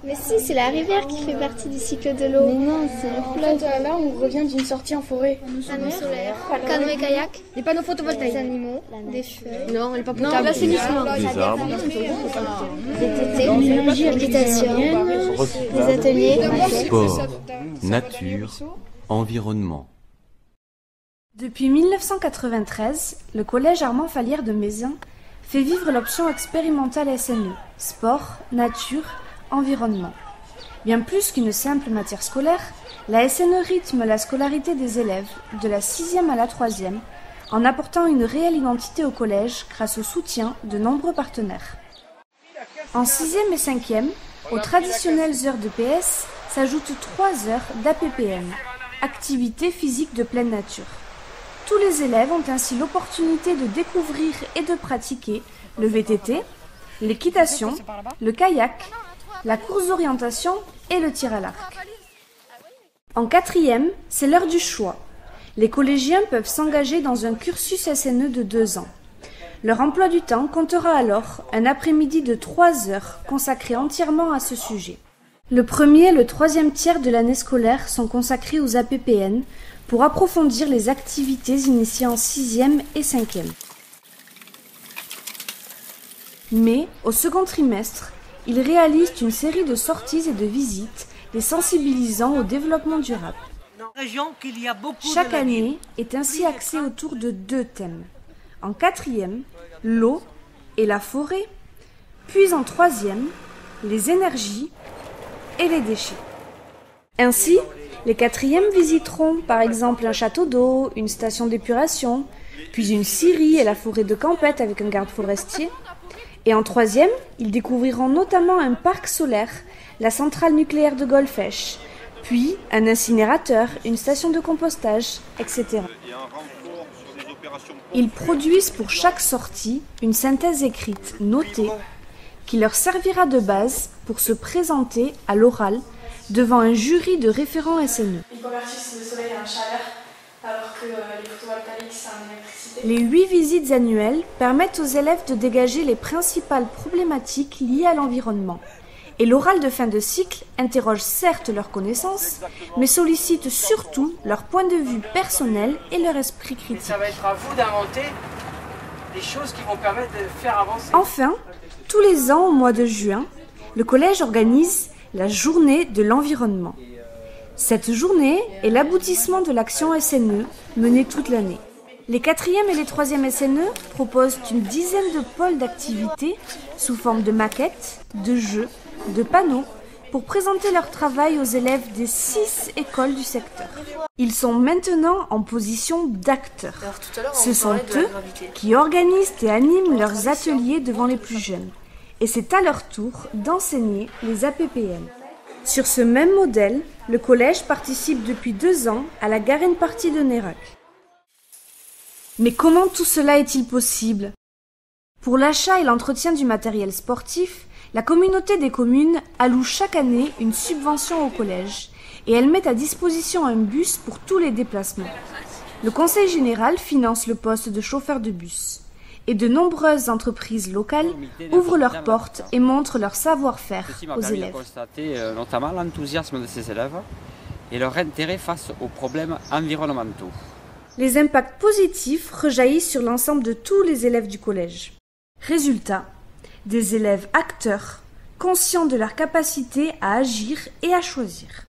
Mais si, c'est la rivière qui fait partie du cycle de l'eau. Mais non, c'est le fleuve. Là, on revient d'une sortie en forêt. Panneaux solaires, canoë kayak, Les panneaux photovoltaïques. des animaux, des feuilles, Non, elle est pas potable. l'assainissement. Des arbres, des TT, équitation, des ateliers. sport, nature, environnement. Depuis 1993, le collège Armand Fallière de Mézin fait vivre l'option expérimentale SNE, sport, nature, environnement. Bien plus qu'une simple matière scolaire, la SNE rythme la scolarité des élèves de la 6e à la 3e en apportant une réelle identité au collège grâce au soutien de nombreux partenaires. En 6e et 5e, aux traditionnelles heures de PS s'ajoutent 3 heures d'APPN, activité physique de pleine nature. Tous les élèves ont ainsi l'opportunité de découvrir et de pratiquer le VTT, l'équitation, le kayak, la course d'orientation et le tir à l'arc. En 4e, c'est l'heure du choix. Les collégiens peuvent s'engager dans un cursus SNE de 2 ans. Leur emploi du temps comptera alors un après-midi de 3 heures consacré entièrement à ce sujet. Le premier et le 3e tiers de l'année scolaire sont consacrés aux APPN pour approfondir les activités initiées en 6e et 5e. Mais, au second trimestre, ils réalisent une série de sorties et de visites les sensibilisant au développement durable. Chaque année est ainsi axée autour de 2 thèmes. En 4e, l'eau et la forêt, puis en 3e, les énergies et les déchets. Ainsi, les 4e visiteront par exemple un château d'eau, une station d'épuration, puis une scierie et la forêt de Campette avec un garde forestier. Et en 3e, ils découvriront notamment un parc solaire, la centrale nucléaire de Golfech, puis un incinérateur, une station de compostage, etc. Ils produisent pour chaque sortie une synthèse écrite, notée, qui leur servira de base pour se présenter à l'oral devant un jury de référents SNE. Ils convertissent le soleil en chaleur, alors que les photovoltaïques, c'est en électricité. Les 8 visites annuelles permettent aux élèves de dégager les principales problématiques liées à l'environnement. Et l'oral de fin de cycle interroge certes leurs connaissances, mais sollicite surtout leur point de vue personnel et leur esprit critique. Ça va être à vous d'inventer des choses qui vont permettre de faire avancer. Enfin, tous les ans au mois de juin, le collège organise la journée de l'environnement. Cette journée est l'aboutissement de l'action SNE menée toute l'année. Les 4e et les 3e SNE proposent une dizaine de pôles d'activités sous forme de maquettes, de jeux, de panneaux pour présenter leur travail aux élèves des 6 écoles du secteur. Ils sont maintenant en position d'acteurs. Ce sont eux qui organisent et animent leurs ateliers devant les plus jeunes. Et c'est à leur tour d'enseigner les APPN. Sur ce même modèle, le collège participe depuis 2 ans à la Garenne Party de Nérac. Mais comment tout cela est-il possible? Pour l'achat et l'entretien du matériel sportif, la communauté des communes alloue chaque année une subvention au collège et elle met à disposition un bus pour tous les déplacements. Le conseil général finance le poste de chauffeur de bus. Et de nombreuses entreprises locales ouvrent leurs portes et montrent leur savoir-faire aux élèves. Constater notamment l'enthousiasme de ces élèves et leur intérêt face aux problèmes environnementaux. Les impacts positifs rejaillissent sur l'ensemble de tous les élèves du collège. Résultat, des élèves acteurs, conscients de leur capacité à agir et à choisir.